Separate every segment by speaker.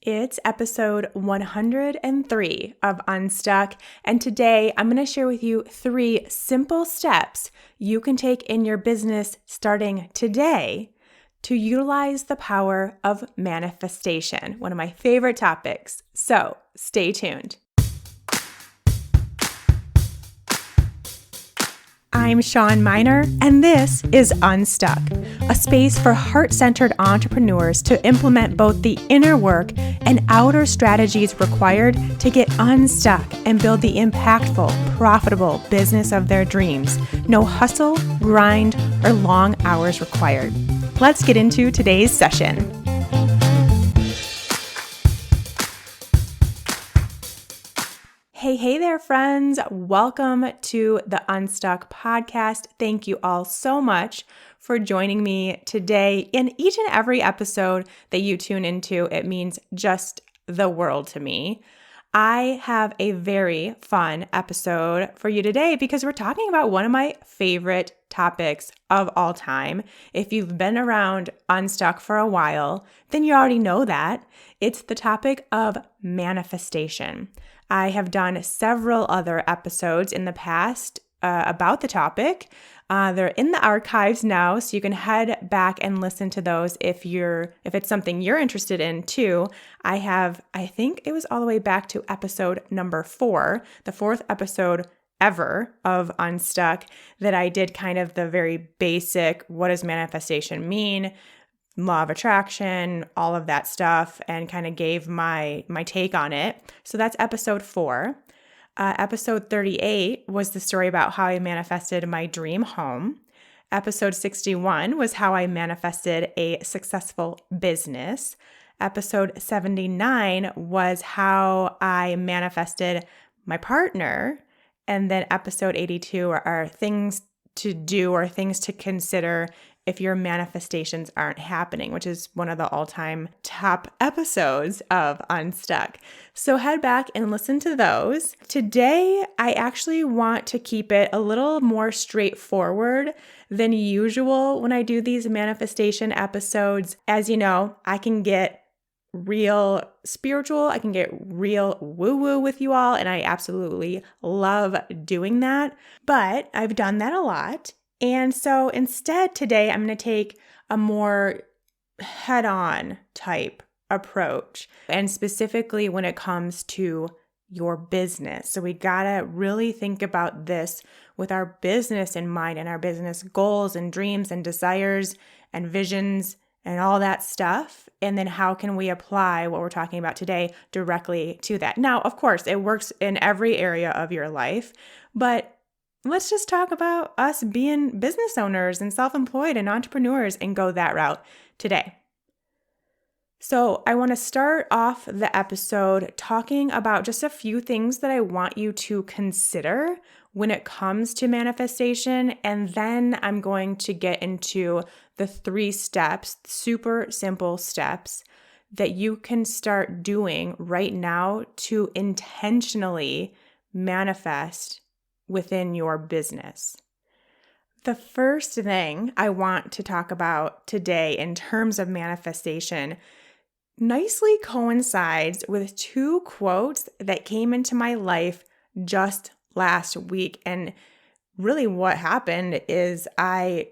Speaker 1: It's episode 103 of Unstuck, and today I'm going to share with you 3 simple steps you can take in your business starting today to utilize the power of manifestation, one of my favorite topics. So stay tuned. I'm Shawn Mynar, and this is Unstuck, a space for heart-centered entrepreneurs to implement both the inner work and outer strategies required to get unstuck and build the impactful, profitable business of their dreams. No hustle, grind, or long hours required. Let's get into today's session. Hey there, friends. Welcome to the Unstuck podcast. Thank you all so much for joining me today. In each and every episode that you tune into, it means just the world to me. I have a very fun episode for you today because we're talking about one of my favorite topics of all time. If you've been around Unstuck for a while, then you already know that. It's the topic of manifestation. I have done several other episodes in the past about the topic. They're in the archives now, so you can head back and listen to those if it's something you're interested in too. I think it was all the way back to episode number 4, the 4th episode ever of Unstuck, that I did kind of the very basic, what does manifestation mean? Law of attraction, all of that stuff, and kind of gave my take on it. So that's episode 4. Episode 38 was the story about how I manifested my dream home. Episode 61 was how I manifested a successful business. Episode 79 was how I manifested my partner. And then episode 82 are things to do or things to consider if your manifestations aren't happening, which is one of the all-time top episodes of Unstuck. So head back and listen to those. Today, I actually want to keep it a little more straightforward than usual when I do these manifestation episodes. As you know, I can get real spiritual, I can get real woo-woo with you all, and I absolutely love doing that. But I've done that a lot. And so instead today, I'm going to take a more head-on type approach, and specifically when it comes to your business. So we got to really think about this with our business in mind and our business goals and dreams and desires and visions and all that stuff. And then how can we apply what we're talking about today directly to that? Now, of course, it works in every area of your life, but let's just talk about us being business owners and self-employed and entrepreneurs and go that route today. So I want to start off the episode talking about just a few things that I want you to consider when it comes to manifestation. And then I'm going to get into the 3 steps, super simple steps that you can start doing right now to intentionally manifest within your business. The first thing I want to talk about today in terms of manifestation nicely coincides with 2 quotes that came into my life just last week. And really what happened is I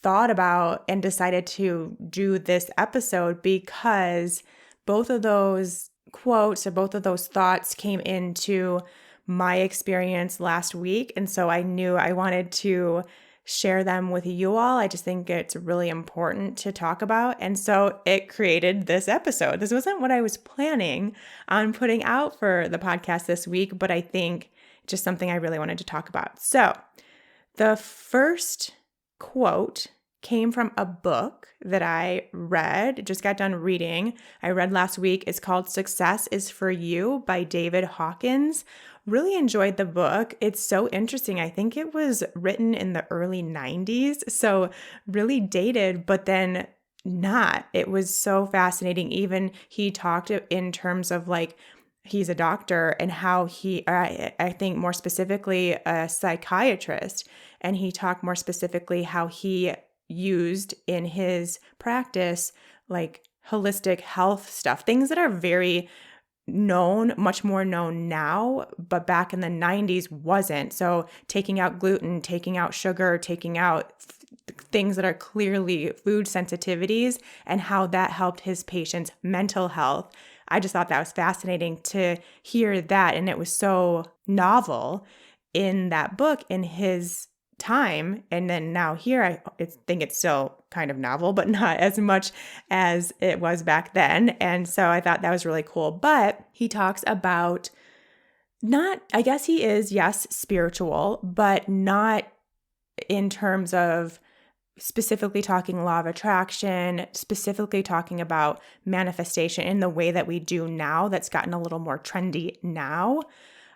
Speaker 1: thought about and decided to do this episode because both of those quotes or both of those thoughts came into my experience last week. And so I knew I wanted to share them with you all. I just think it's really important to talk about. And so it created this episode. This wasn't what I was planning on putting out for the podcast this week, but I think just something I really wanted to talk about. So the first quote came from a book that I read, just got done reading. I read last week. It's called Success is for You by David Hawkins. Really enjoyed the book. It's so interesting. I think it was written in the early 90s, so really dated, but then not. It was so fascinating. Even he talked in terms of like, he's a doctor and how I think more specifically a psychiatrist, and he talked more specifically how he used in his practice like holistic health stuff, things that are very known, much more known now, but back in the 90s wasn't. So taking out gluten, taking out sugar, taking out things that are clearly food sensitivities, and how that helped his patients' mental health. I just thought that was fascinating to hear that. And it was so novel in that book in his time. And then now here, I think it's still kind of novel, but not as much as it was back then. And so I thought that was really cool. But he talks about I guess he is, yes, spiritual, but not in terms of specifically talking law of attraction, specifically talking about manifestation in the way that we do now that's gotten a little more trendy now.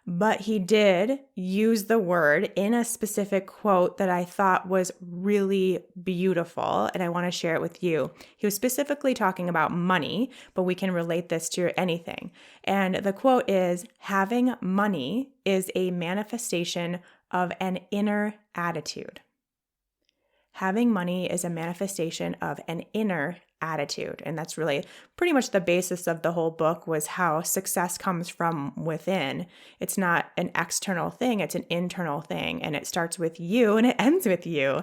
Speaker 1: But he did use the word in a specific quote that I thought was really beautiful, and I want to share it with you. He was specifically talking about money, but we can relate this to anything. And the quote is, "Having money is a manifestation of an inner attitude." Having money is a manifestation of an inner attitude. And that's really pretty much the basis of the whole book, was how success comes from within. It's not an external thing, it's an internal thing. And it starts with you and it ends with you.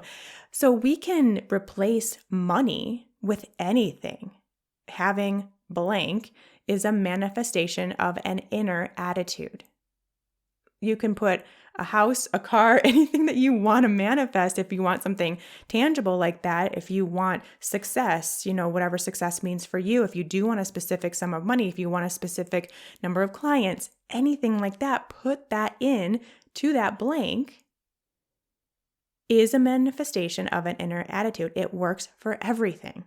Speaker 1: So we can replace money with anything. Having blank is a manifestation of an inner attitude. You can put a house, a car, anything that you want to manifest. If you want something tangible like that, if you want success, whatever success means for you, if you do want a specific sum of money, if you want a specific number of clients, anything like that, put that in to that blank is a manifestation of an inner attitude. It works for everything.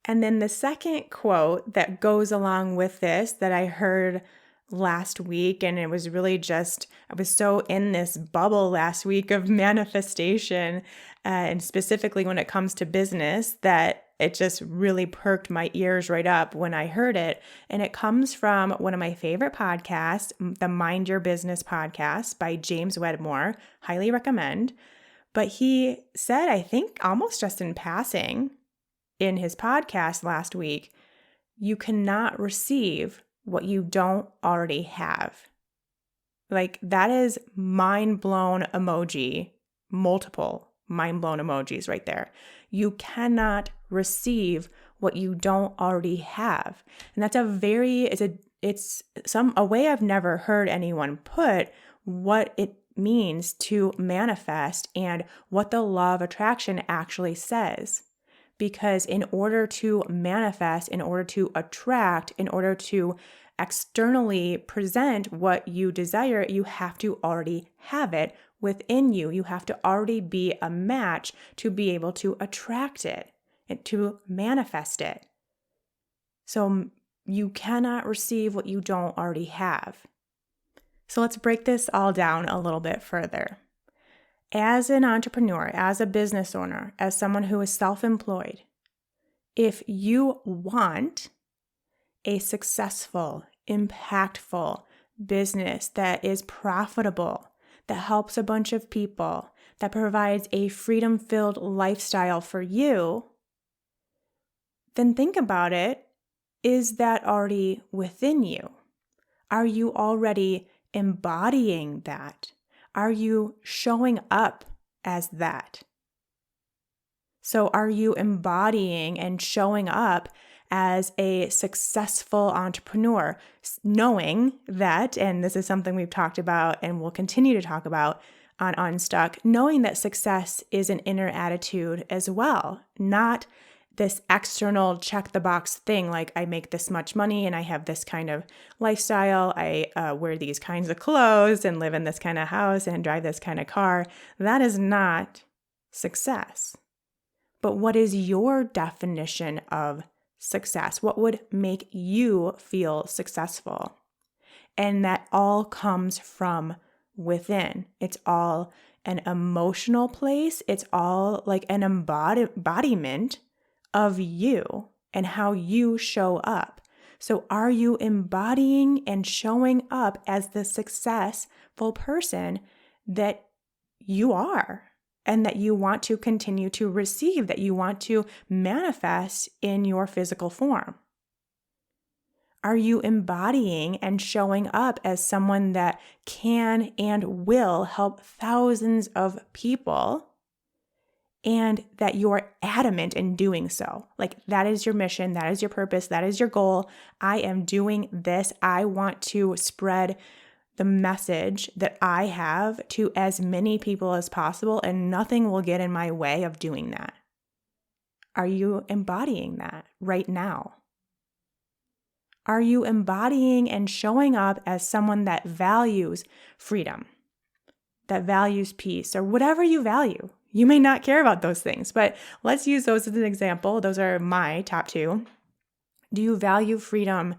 Speaker 1: And then the second quote that goes along with this that I heard last week, and it was really just, I was so in this bubble last week of manifestation, and specifically when it comes to business, that it just really perked my ears right up when I heard it. And it comes from one of my favorite podcasts, the Mind Your Business podcast by James Wedmore. Highly recommend. But he said, I think almost just in passing in his podcast last week, you cannot receive what you don't already have. Like, that is mind blown emoji, multiple mind blown emojis right there. You cannot receive what you don't already have. And that's a way I've never heard anyone put what it means to manifest and what the law of attraction actually says. Because in order to manifest, in order to attract, in order to externally present what you desire, you have to already have it within you. You have to already be a match to be able to attract it and to manifest it. So you cannot receive what you don't already have. So let's break this all down a little bit further. As an entrepreneur, as a business owner, as someone who is self-employed, if you want a successful, impactful business that is profitable, that helps a bunch of people, that provides a freedom-filled lifestyle for you, then think about it. Is that already within you? Are you already embodying that? Are you showing up as that? So are you embodying and showing up as a successful entrepreneur, knowing that, and this is something we've talked about and we'll continue to talk about on Unstuck, knowing that success is an inner attitude as well, not this external check the box thing like I make this much money and I have this kind of lifestyle, I wear these kinds of clothes and live in this kind of house and drive this kind of car. That is not success. But what is your definition of success? What would make you feel successful? And that all comes from within. It's all an emotional place. It's all like an embodiment of you and how you show up. So are you embodying and showing up as the successful person that you are and that you want to continue to receive, that you want to manifest in your physical form? Are you embodying and showing up as someone that can and will help thousands of people, and that you're adamant in doing so? Like, that is your mission, that is your purpose, that is your goal. I am doing this. I want to spread the message that I have to as many people as possible, and nothing will get in my way of doing that. Are you embodying that right now? Are you embodying and showing up as someone that values freedom, that values peace, or whatever you value? You may not care about those things, but let's use those as an example. Those are my top two. Do you value freedom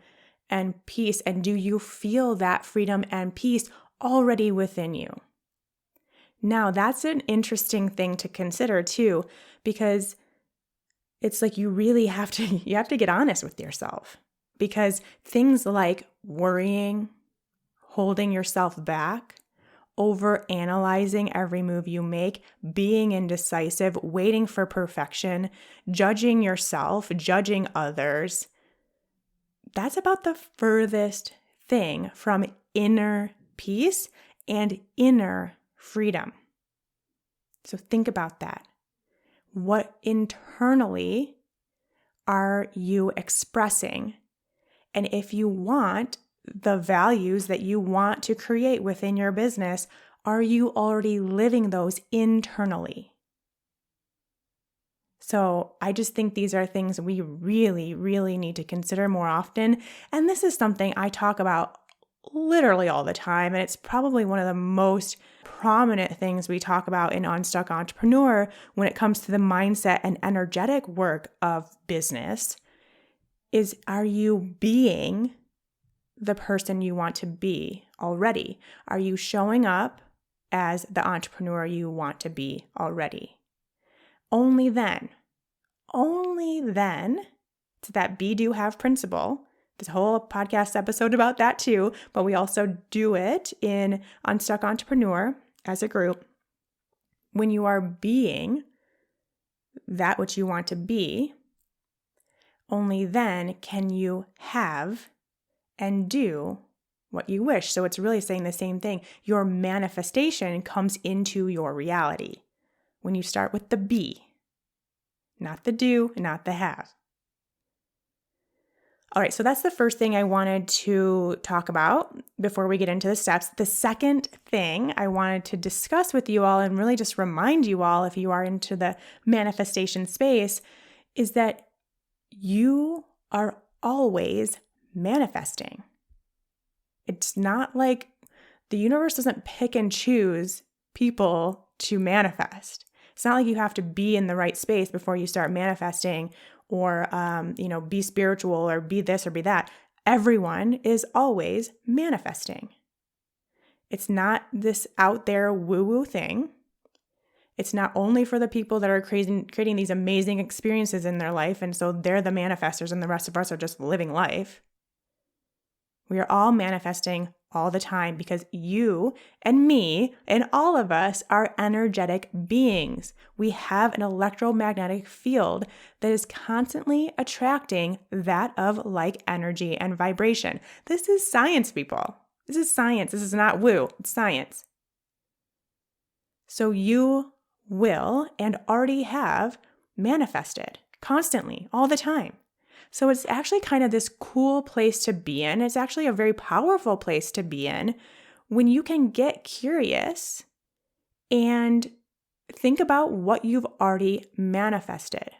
Speaker 1: and peace? And do you feel that freedom and peace already within you? Now, that's an interesting thing to consider too, because it's like you really have to get honest with yourself, because things like worrying, holding yourself back, over analyzing every move you make, being indecisive, waiting for perfection, judging yourself, judging others, that's about the furthest thing from inner peace and inner freedom. So think about that. What internally are you expressing? And if you want the values that you want to create within your business, are you already living those internally? So I just think these are things we really, really need to consider more often. And this is something I talk about literally all the time. And it's probably one of the most prominent things we talk about in Unstuck Entrepreneur when it comes to the mindset and energetic work of business is, are you being the person you want to be already? Are you showing up as the entrepreneur you want to be already? Only then, it's that be, do, have principle. This whole podcast episode about that too, but we also do it in Unstuck Entrepreneur as a group. When you are being that which you want to be, only then can you have and do what you wish. So it's really saying the same thing. Your manifestation comes into your reality when you start with the be, not the do, not the have. All right, so that's the first thing I wanted to talk about before we get into the steps. The second thing I wanted to discuss with you all and really just remind you all, if you are into the manifestation space, is that you are always manifesting. It's not like the universe doesn't pick and choose people to manifest. It's not like you have to be in the right space before you start manifesting, or be spiritual, or be this or be that. Everyone is always manifesting. It's not this out there woo-woo thing. It's not only for the people that are creating these amazing experiences in their life, and so they're the manifestors and the rest of us are just living life. We are all manifesting all the time because you and me and all of us are energetic beings. We have an electromagnetic field that is constantly attracting that of like energy and vibration. This is science, people. This is science. This is not woo. It's science. So you will and already have manifested constantly, all the time. So it's actually kind of this cool place to be in. It's actually a very powerful place to be in when you can get curious and think about what you've already manifested.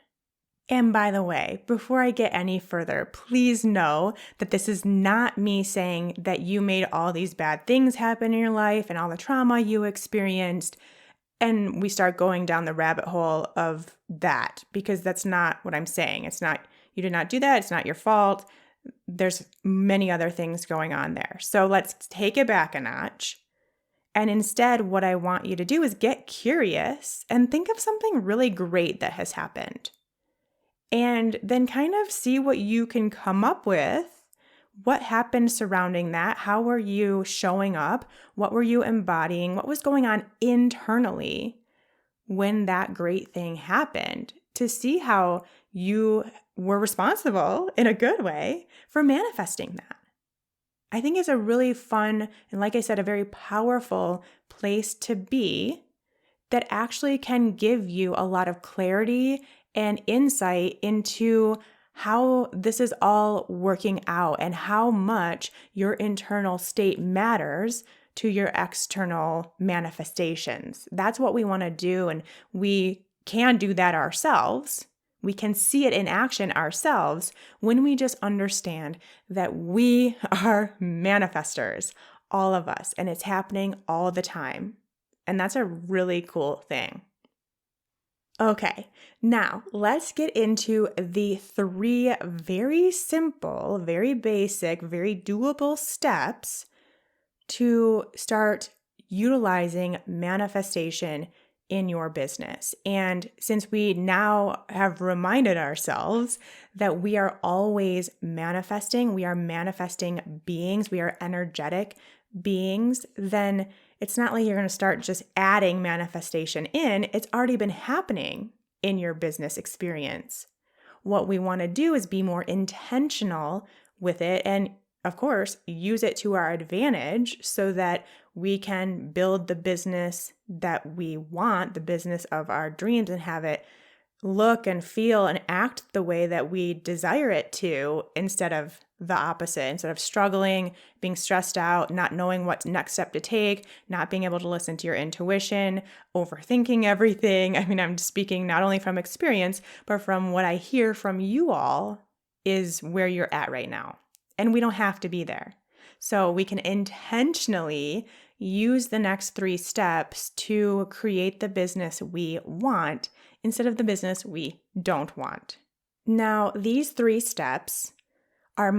Speaker 1: And by the way, before I get any further, please know that this is not me saying that you made all these bad things happen in your life and all the trauma you experienced, and we start going down the rabbit hole of that, because that's not what I'm saying. It's not, you did not do that. It's not your fault. There's many other things going on there. So let's take it back a notch. And instead, what I want you to do is get curious and think of something really great that has happened. And then kind of see what you can come up with. What happened surrounding that? How were you showing up? What were you embodying? What was going on internally when that great thing happened? To see how you were responsible in a good way for manifesting that. I think it's a really fun and, like I said, a very powerful place to be that actually can give you a lot of clarity and insight into how this is all working out and how much your internal state matters to your external manifestations. That's what we want to do, and we can do that ourselves. We can see it in action ourselves when we just understand that we are manifestors, all of us, and it's happening all the time. And that's a really cool thing. Okay, now let's get into the 3 very simple, very basic, very doable steps to start utilizing manifestation in your business. And since we now have reminded ourselves that we are always manifesting, we are manifesting beings, we are energetic beings, then it's not like you're going to start just adding manifestation in. It's already been happening in your business experience. What we want to do is be more intentional with it and, of course, use it to our advantage so that we can build the business that we want, the business of our dreams, and have it look and feel and act the way that we desire it to, instead of the opposite, instead of struggling, being stressed out, not knowing what next step to take, not being able to listen to your intuition, overthinking everything. I mean, I'm speaking not only from experience, but from what I hear from you all is where you're at right now. And we don't have to be there. So we can intentionally use the next 3 steps to create the business we want instead of the business we don't want. Now, these 3 steps are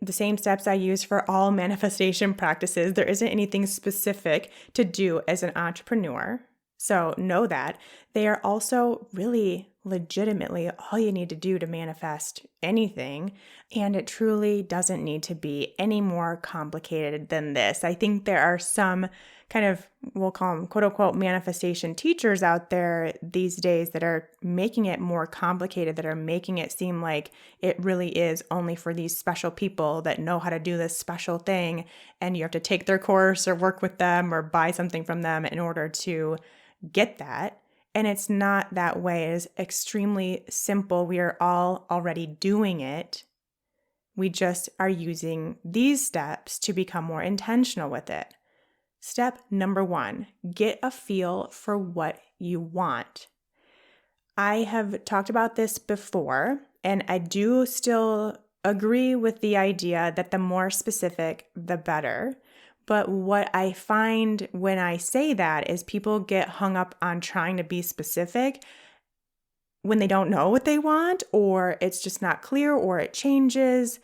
Speaker 1: the same steps I use for all manifestation practices. There isn't anything specific to do as an entrepreneur. So know that. They are also really legitimately all you need to do to manifest anything. And it truly doesn't need to be any more complicated than this. I think there are some kind of, we'll call them quote unquote manifestation teachers out there these days that are making it more complicated, that are making it seem like it really is only for these special people that know how to do this special thing. And you have to take their course or work with them or buy something from them in order to get that. And it's not that way. It is extremely simple. We are all already doing it. We just are using these steps to become more intentional with it. Step number 1, get a feel for what you want. I have talked about this before, and I do still agree with the idea that the more specific, the better. But what I find when I say that is people get hung up on trying to be specific when they don't know what they want, or it's just not clear, or it changes,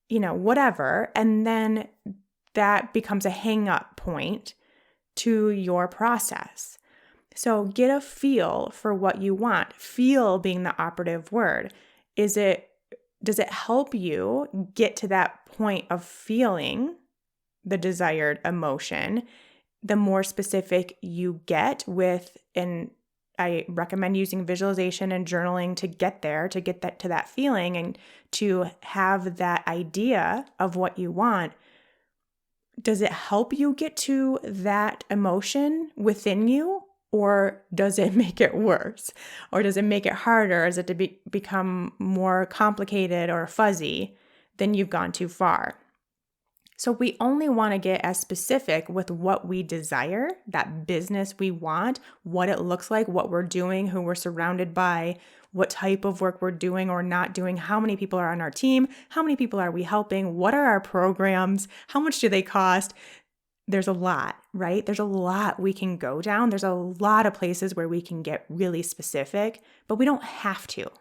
Speaker 1: whatever. And then that becomes a hang-up point to your process. So get a feel for what you want. Feel being the operative word. Does it help you get to that point of feeling the desired emotion? The more specific you get with, and I recommend using visualization and journaling to get there, to get that to that feeling and to have that idea of what you want. Does it help you get to that emotion within you, or does it make it worse? Or does it make it harder? Is it to become more complicated or fuzzy? Then you've gone too far. So we only want to get as specific with what we desire, that business we want, what it looks like, what we're doing, who we're surrounded by, what type of work we're doing or not doing, how many people are on our team, how many people are we helping, what are our programs, how much do they cost? There's a lot, right? There's a lot we can go down. There's a lot of places where we can get really specific, but we don't have to.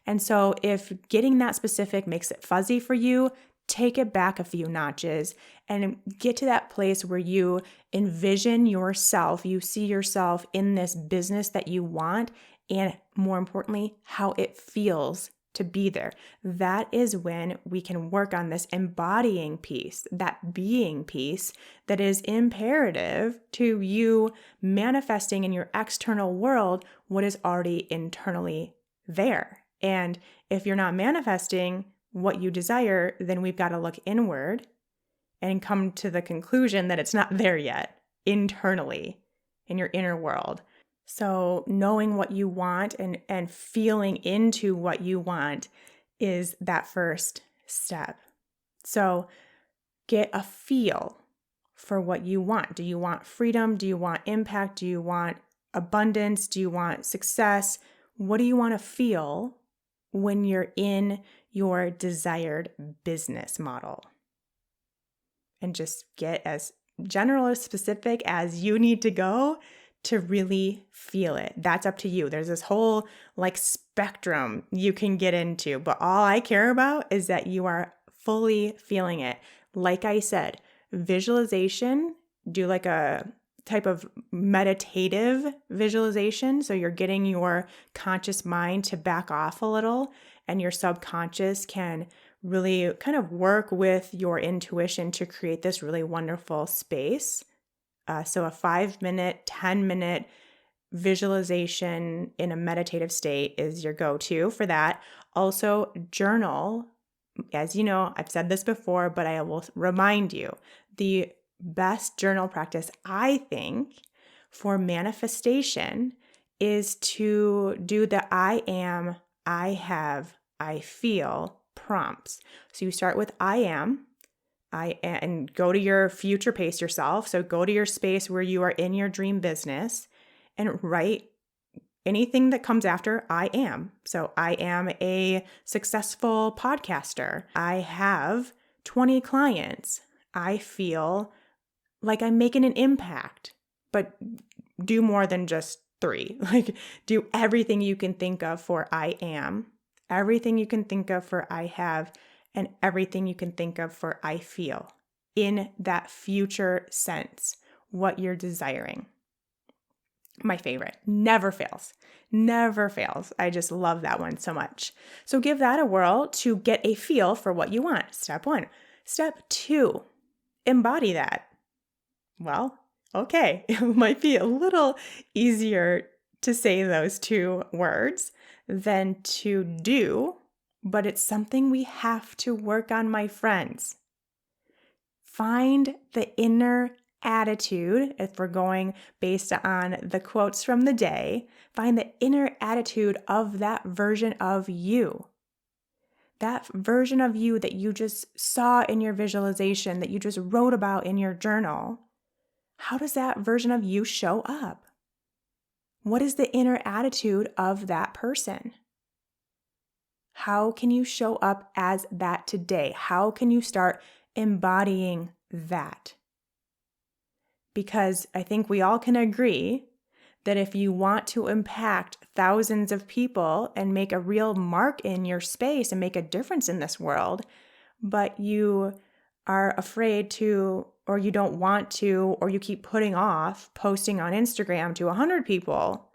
Speaker 1: And so if getting that specific makes it fuzzy for you, take it back a few notches and get to that place where you envision yourself, you see yourself in this business that you want, and more importantly, how it feels to be there. That is when we can work on this embodying piece, that being piece that is imperative to you manifesting in your external world what is already internally there. And if you're not manifesting what you desire, then we've got to look inward and come to the conclusion that it's not there yet internally in your inner world. So knowing what you want and feeling into what you want is that first step. So get a feel for what you want. Do you want freedom? Do you want impact? Do you want abundance? Do you want success? What do you want to feel when you're in your desired business model? And just get as general or specific as you need to go to really feel it. That's up to you. There's this whole spectrum you can get into, but all I care about is that you are fully feeling it. Like I said, visualization, do a type of meditative visualization. So you're getting your conscious mind to back off a little, and your subconscious can really kind of work with your intuition to create this really wonderful space. So a 5-minute, 10-minute visualization in a meditative state is your go-to for that. Also, journal. As you know, I've said this before, but I will remind you, the best journal practice, I think, for manifestation is to do the I am, I have, I feel prompts. So you start with I am, and go to your future pace yourself. So go to your space where you are in your dream business and write anything that comes after I am. So I am a successful podcaster. I have 20 clients. I feel like I'm making an impact, but do more than just 3. Do everything you can think of for I am, everything you can think of for I have, and everything you can think of for I feel in that future sense, what you're desiring. My favorite, never fails, never fails. I just love that one so much. So give that a whirl to get a feel for what you want. Step 1. Step 2, embody that. Well, okay, it might be a little easier to say those 2 words than to do, but it's something we have to work on, my friends. Find the inner attitude, if we're going based on the quotes from the day, find the inner attitude of that version of you. That version of you that you just saw in your visualization, that you just wrote about in your journal. How does that version of you show up? What is the inner attitude of that person? How can you show up as that today? How can you start embodying that? Because I think we all can agree that if you want to impact thousands of people and make a real mark in your space and make a difference in this world, but you are afraid to, or you don't want to, or you keep putting off posting on Instagram to 100 people,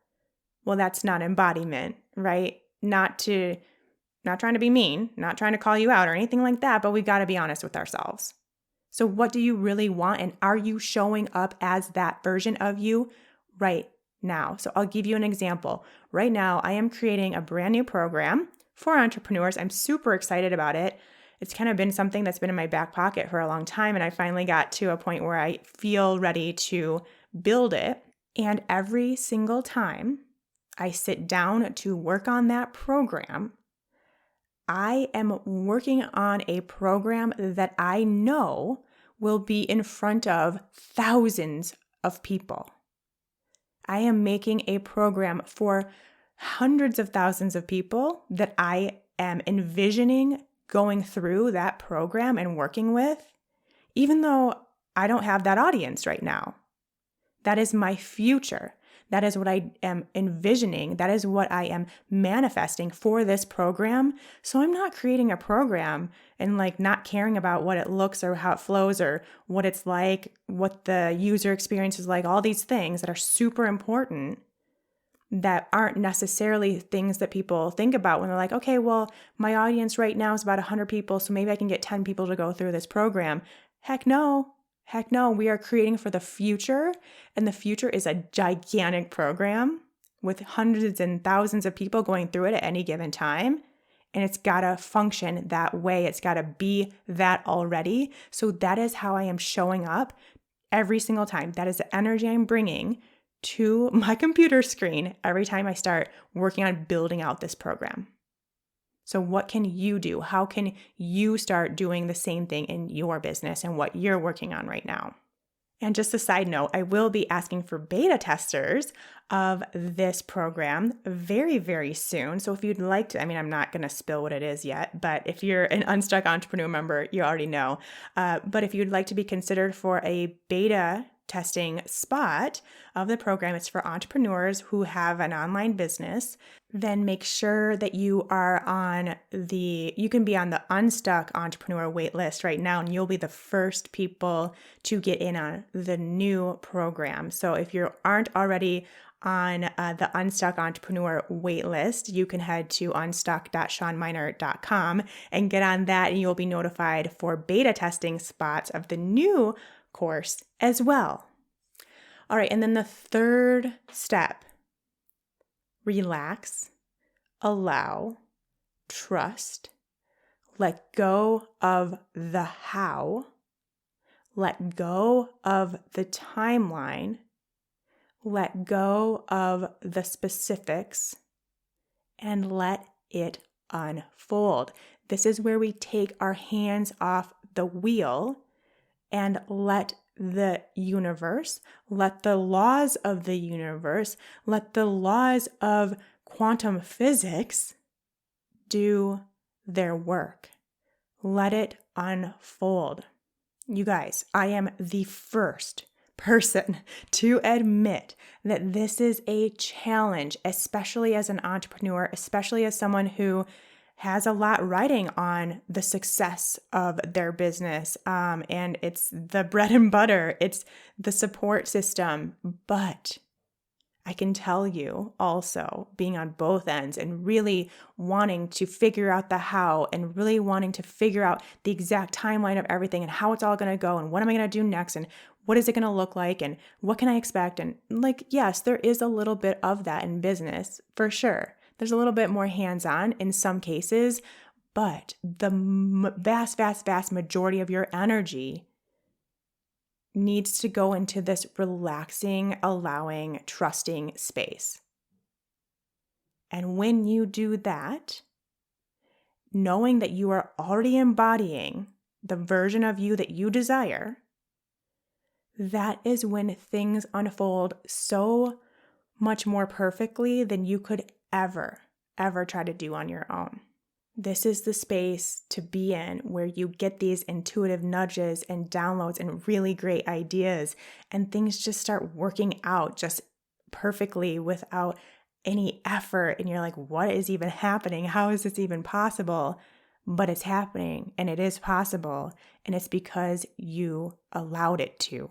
Speaker 1: well, that's not embodiment, right? Not trying to be mean, not trying to call you out or anything like that, but we got to be honest with ourselves. So what do you really want? And are you showing up as that version of you right now? So I'll give you an example. Right now, I am creating a brand new program for entrepreneurs. I'm super excited about it. It's kind of been something that's been in my back pocket for a long time, and I finally got to a point where I feel ready to build it. And every single time I sit down to work on that program, I am working on a program that I know will be in front of thousands of people. I am making a program for hundreds of thousands of people that I am envisioning going through that program and working with, even though I don't have that audience right now. That is my future. That is what I am envisioning. That is what I am manifesting for this program. So I'm not creating a program and not caring about what it looks or how it flows or what it's like, what the user experience is like, all these things that are super important that aren't necessarily things that people think about when they're like, okay, well, my audience right now is about 100 people, so maybe I can get 10 people to go through this program. Heck no. We are creating for the future, and the future is a gigantic program with hundreds and thousands of people going through it at any given time. And it's got to function that way. It's got to be that already. So that is how I am showing up every single time. That is the energy I'm bringing to my computer screen every time I start working on building out this program. So what can you do? How can you start doing the same thing in your business and what you're working on right now? And just a side note, I will be asking for beta testers of this program very, very soon. So if you'd like to, I'm not going to spill what it is yet, but if you're an Unstuck Entrepreneur member, you already know. But if you'd like to be considered for a beta testing spot of the program, it's for entrepreneurs who have an online business, then make sure that you can be on the Unstuck Entrepreneur waitlist right now, and you'll be the first people to get in on the new program. So if you aren't already on the Unstuck Entrepreneur waitlist, you can head to unstuck.shawnmynar.com and get on that, and you'll be notified for beta testing spots of the new course as well. All right, and then the third step, relax, allow, trust, let go of the how, let go of the timeline, let go of the specifics, and let it unfold. This is where we take our hands off the wheel and let the universe, let the laws of the universe, let the laws of quantum physics do their work. Let it unfold. You guys, I am the first person to admit that this is a challenge, especially as an entrepreneur, especially as someone who has a lot riding on the success of their business. And it's the bread and butter, it's the support system. But I can tell you also, being on both ends and really wanting to figure out the how and really wanting to figure out the exact timeline of everything and how it's all going to go and what am I going to do next and what is it going to look like and what can I expect? And yes, there is a little bit of that in business for sure. There's a little bit more hands-on in some cases, but the vast, vast, vast majority of your energy needs to go into this relaxing, allowing, trusting space. And when you do that, knowing that you are already embodying the version of you that you desire, that is when things unfold so much more perfectly than you could ever try to do on your own. This is the space to be in where you get these intuitive nudges and downloads and really great ideas, and things just start working out just perfectly without any effort. And you're like, what is even happening? How is this even possible? But it's happening and it is possible. And it's because you allowed it to,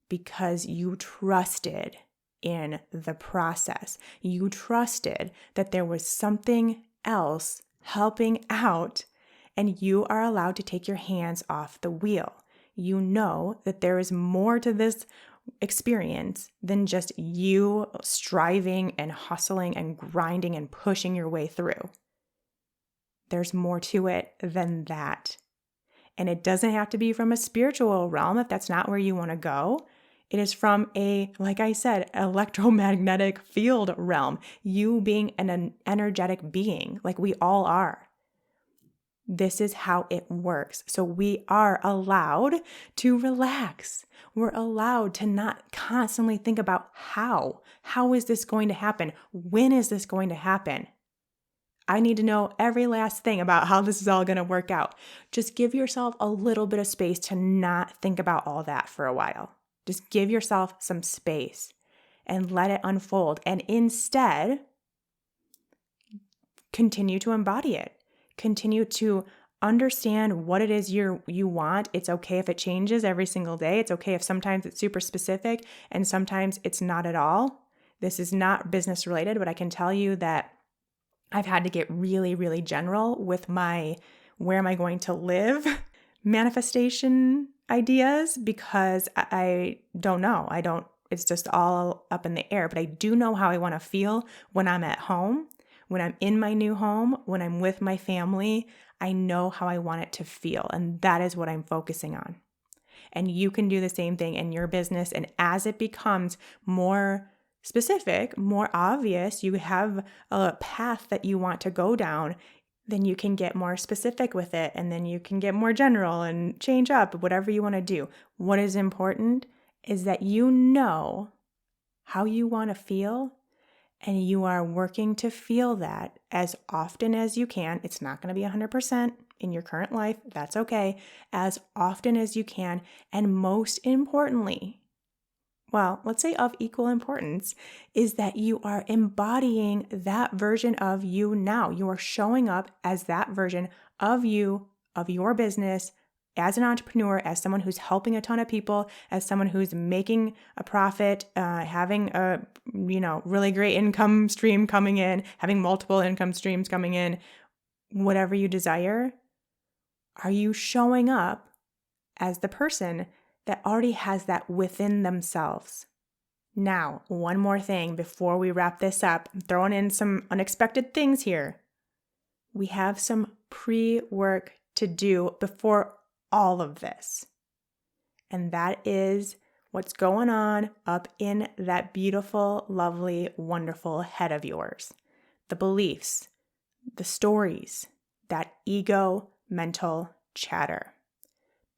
Speaker 1: because you trusted in the process. You trusted that there was something else helping out, and you are allowed to take your hands off the wheel. You know that there is more to this experience than just you striving and hustling and grinding and pushing your way through. There's more to it than that. And it doesn't have to be from a spiritual realm if that's not where you want to go. It is from a, like I said, electromagnetic field realm. You being an energetic being, like we all are. This is how it works. So we are allowed to relax. We're allowed to not constantly think about how. How is this going to happen? When is this going to happen? I need to know every last thing about how this is all going to work out. Just give yourself a little bit of space to not think about all that for a while. Just give yourself some space and let it unfold. And instead, continue to embody it. Continue to understand what it is you want. It's okay if it changes every single day. It's okay if sometimes it's super specific and sometimes it's not at all. This is not business related, but I can tell you that I've had to get really, really general with my where am I going to live manifestation ideas because I don't know. I don't It's just all up in the air, but I do know how I want to feel when I'm at home, when I'm in my new home, when I'm with my family. I know how I want it to feel, and that is what I'm focusing on. And you can do the same thing in your business. And as it becomes more specific, more obvious, you have a path that you want to go down, then you can get more specific with it. And then you can get more general and change up whatever you want to do. What is important is that you know how you want to feel, and you are working to feel that as often as you can. It's not going to be 100% in your current life. That's okay. As often as you can. And most importantly, well, let's say of equal importance, is that you are embodying that version of you now. You are showing up as that version of you, of your business, as an entrepreneur, as someone who's helping a ton of people, as someone who's making a profit, having a really great income stream coming in, having multiple income streams coming in, whatever you desire. Are you showing up as the person that already has that within themselves? Now, one more thing before we wrap this up. I'm throwing in some unexpected things here. We have some pre-work to do before all of this. And that is what's going on up in that beautiful, lovely, wonderful head of yours. The beliefs, the stories, that ego mental chatter.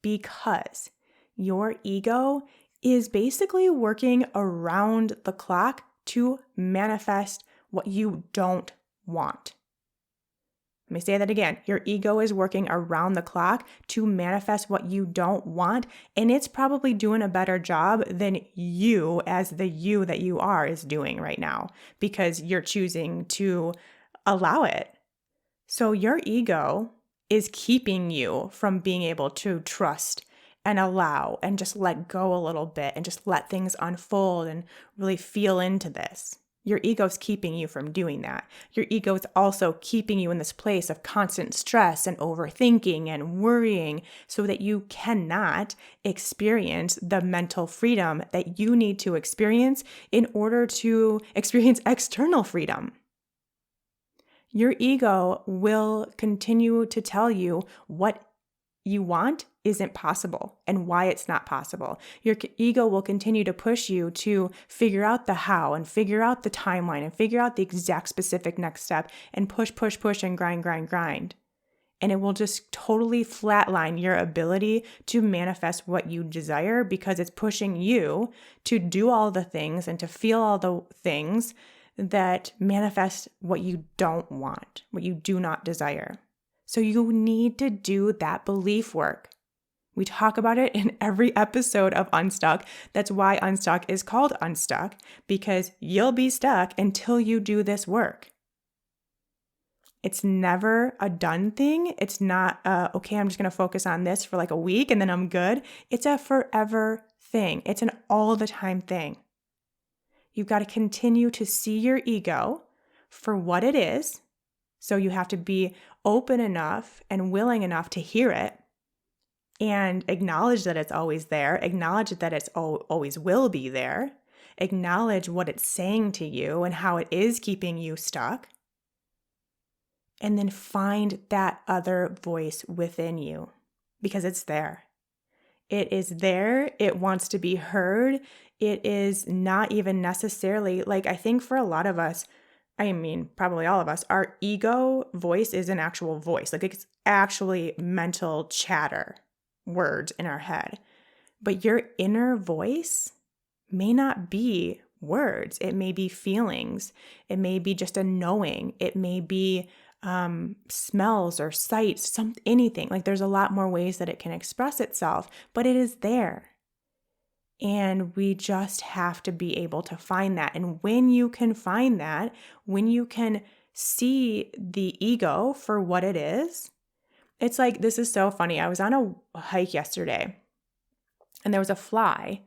Speaker 1: Because your ego is basically working around the clock to manifest what you don't want. Let me say that again. Your ego is working around the clock to manifest what you don't want, and it's probably doing a better job than you, as the you that you are, is doing right now, because you're choosing to allow it. So your ego is keeping you from being able to trust and allow and just let go a little bit and just let things unfold and really feel into this. Your ego's keeping you from doing that. Your ego is also keeping you in this place of constant stress and overthinking and worrying so that you cannot experience the mental freedom that you need to experience in order to experience external freedom. Your ego will continue to tell you what you want isn't possible and why it's not possible. Your ego will continue to push you to figure out the how and figure out the timeline and figure out the exact specific next step and push and grind. And it will just totally flatline your ability to manifest what you desire, because it's pushing you to do all the things and to feel all the things that manifest what you don't want, what you do not desire. So you need to do that belief work. We talk about it in every episode of Unstuck. That's why Unstuck is called Unstuck, because you'll be stuck until you do this work. It's never a done thing. It's not, okay, I'm just going to focus on this for like a week and then I'm good. It's a forever thing. It's an all the time thing. You've got to continue to see your ego for what it is. So you have to be open enough and willing enough to hear it and acknowledge that it's always there. Acknowledge that it's always will be there. Acknowledge what it's saying to you and how it is keeping you stuck. And then find that other voice within you, because it's there. It is there. It wants to be heard. It is not even necessarily, like, I think for a lot of us, probably all of us, our ego voice is an actual voice. Like, it's actually mental chatter, words in our head. But your inner voice may not be words. It may be feelings. It may be just a knowing. It may be smells or sights, anything. Like, there's a lot more ways that it can express itself, but it is there. And we just have to be able to find that. And when you can find that, when you can see the ego for what it is, it's like, this is so funny. I was on a hike yesterday and there was a fly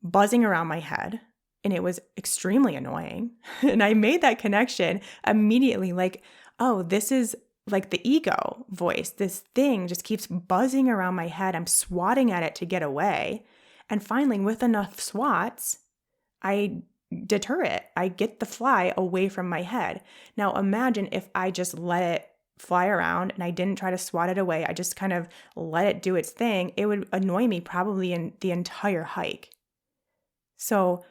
Speaker 1: buzzing around my head and it was extremely annoying. And I made that connection immediately, like, oh, this is like the ego voice. This thing just keeps buzzing around my head. I'm swatting at it to get away. And finally, with enough swats, I deter it. I get the fly away from my head. Now imagine if I just let it fly around and I didn't try to swat it away. I just kind of let it do its thing. It would annoy me probably in the entire hike. So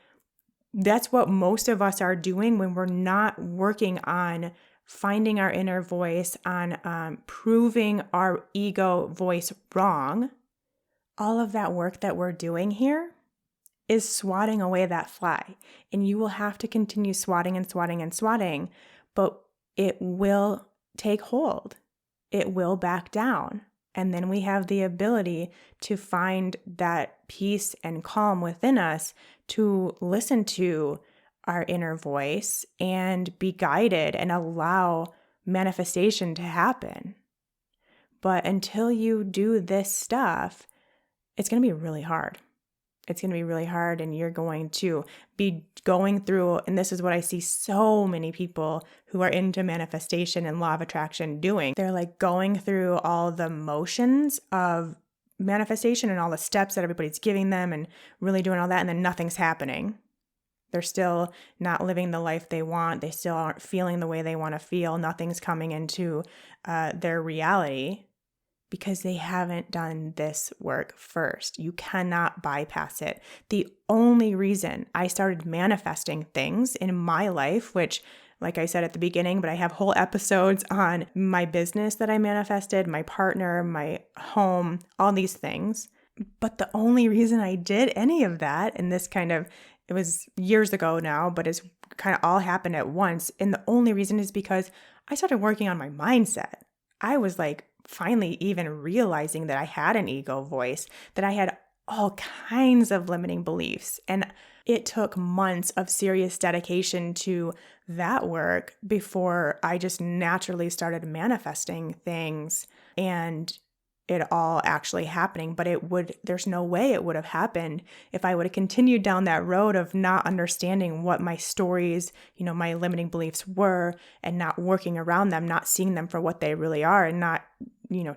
Speaker 1: that's what most of us are doing when we're not working on finding our inner voice, on proving our ego voice wrong. All of that work that we're doing here is swatting away that fly. And you will have to continue swatting and swatting and swatting, but it will take hold. It will back down. And then we have the ability to find that peace and calm within us to listen to our inner voice and be guided and allow manifestation to happen. But until you do this stuff, it's going to be really hard. It's going to be really hard, and you're going to be going through, and this is what I see so many people who are into manifestation and law of attraction doing. They're like going through all the motions of manifestation and all the steps that everybody's giving them and really doing all that, and then nothing's happening. They're still not living the life they want. They still aren't feeling the way they want to feel. Nothing's coming into their reality, because they haven't done this work first. You cannot bypass it. The only reason I started manifesting things in my life, which, like I said at the beginning, but I have whole episodes on my business that I manifested, my partner, my home, all these things. But the only reason I did any of that, and this kind of, it was years ago now, but it's kind of all happened at once. And the only reason is because I started working on my mindset. I was like, finally even realizing that I had an ego voice, that I had all kinds of limiting beliefs. And it took months of serious dedication to that work before I just naturally started manifesting things and it all actually happening. But there's no way it would have happened if I would have continued down that road of not understanding what my stories, my limiting beliefs were, and not working around them, not seeing them for what they really are, and not,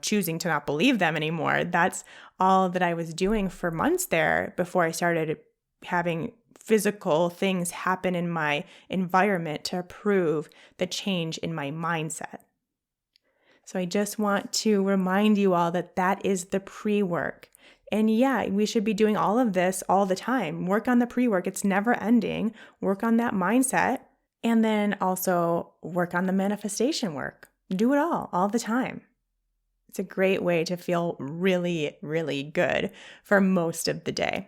Speaker 1: choosing to not believe them anymore. That's all that I was doing for months there before I started having physical things happen in my environment to prove the change in my mindset. So I just want to remind you all that that is the pre-work. And yeah, we should be doing all of this all the time. Work on the pre-work. It's never ending. Work on that mindset. And then also work on the manifestation work. Do it all the time. It's a great way to feel really, really good for most of the day.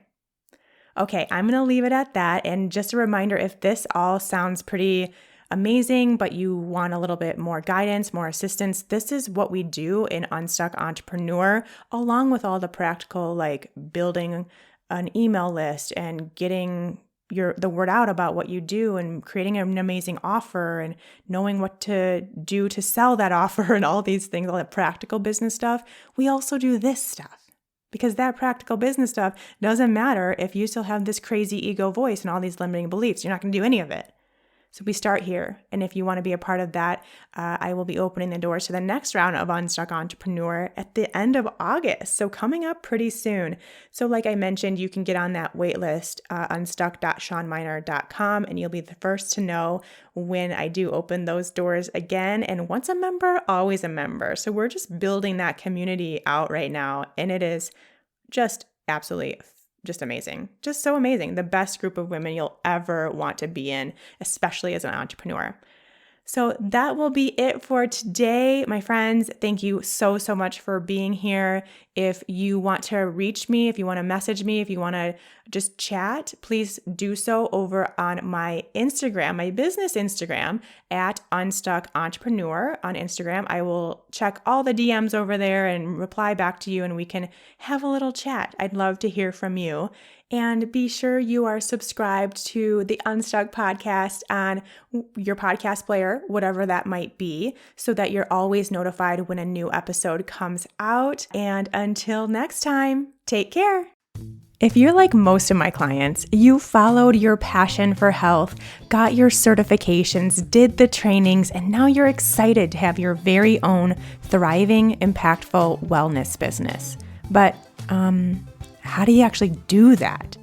Speaker 1: Okay, I'm going to leave it at that. And just a reminder, if this all sounds pretty amazing, but you want a little bit more guidance, more assistance, this is what we do in Unstuck Entrepreneur, along with all the practical, like building an email list and getting the word out about what you do and creating an amazing offer and knowing what to do to sell that offer and all these things, all that practical business stuff. We also do this stuff, because that practical business stuff doesn't matter if you still have this crazy ego voice and all these limiting beliefs. You're not going to do any of it. So we start here. And if you want to be a part of that, I will be opening the doors to the next round of Unstuck Entrepreneur at the end of August. So coming up pretty soon. So like I mentioned, you can get on that wait list, unstuck.shawnmynar.com, and you'll be the first to know when I do open those doors again. And once a member, always a member. So we're just building that community out right now. And it is just absolutely just amazing. Just so amazing. The best group of women you'll ever want to be in, especially as an entrepreneur. So that will be it for today, my friends. Thank you so, so much for being here. If you want to reach me, if you want to message me, if you want to just chat, please do so over on my Instagram, my business Instagram, at Unstuck Entrepreneur on Instagram. I will check all the DMs over there and reply back to you, and we can have a little chat. I'd love to hear from you. And be sure you are subscribed to the Unstuck podcast on your podcast player, whatever that might be, so that you're always notified when a new episode comes out. And until next time, take care. If you're like most of my clients, you followed your passion for health, got your certifications, did the trainings, and now you're excited to have your very own thriving, impactful wellness business. But, how do you actually do that?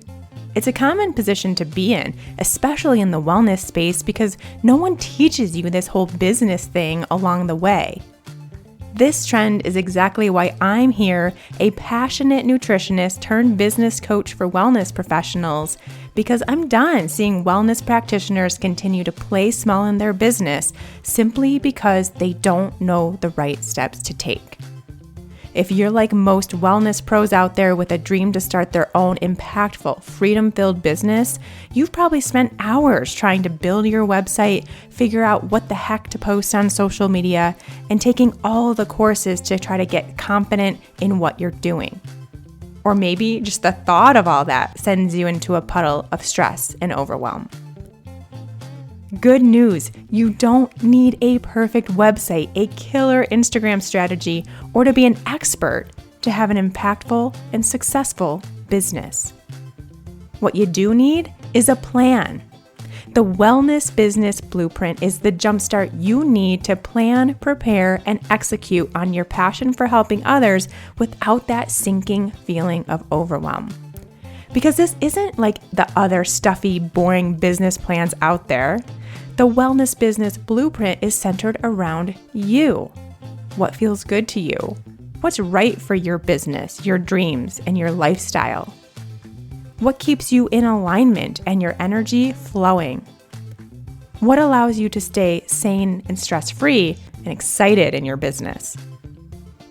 Speaker 1: It's a common position to be in, especially in the wellness space, because no one teaches you this whole business thing along the way. This trend is exactly why I'm here, a passionate nutritionist turned business coach for wellness professionals, because I'm done seeing wellness practitioners continue to play small in their business simply because they don't know the right steps to take. If you're like most wellness pros out there with a dream to start their own impactful, freedom-filled business, you've probably spent hours trying to build your website, figure out what the heck to post on social media, and taking all the courses to try to get confident in what you're doing. Or maybe just the thought of all that sends you into a puddle of stress and overwhelm. Good news, you don't need a perfect website, a killer Instagram strategy, or to be an expert to have an impactful and successful business. What you do need is a plan. The Wellness Business Blueprint is the jumpstart you need to plan, prepare, and execute on your passion for helping others without that sinking feeling of overwhelm. Because this isn't like the other stuffy, boring business plans out there. The Wellness Business Blueprint is centered around you. What feels good to you? What's right for your business, your dreams, and your lifestyle? What keeps you in alignment and your energy flowing? What allows you to stay sane and stress-free and excited in your business?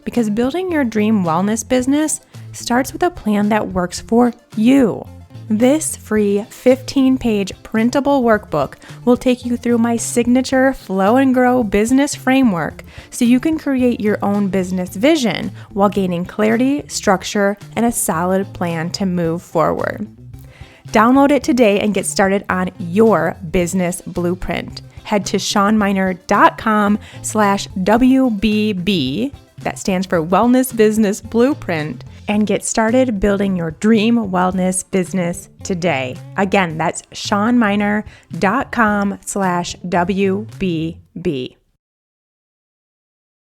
Speaker 1: Because building your dream wellness business starts with a plan that works for you. This free 15-page printable workbook will take you through my signature Flow and Grow business framework so you can create your own business vision while gaining clarity, structure, and a solid plan to move forward. Download it today and get started on your business blueprint. Head to ShawnMynar.com/WBB, that stands for Wellness Business Blueprint, and get started building your dream wellness business today. Again, that's ShawnMynar.com/WBB.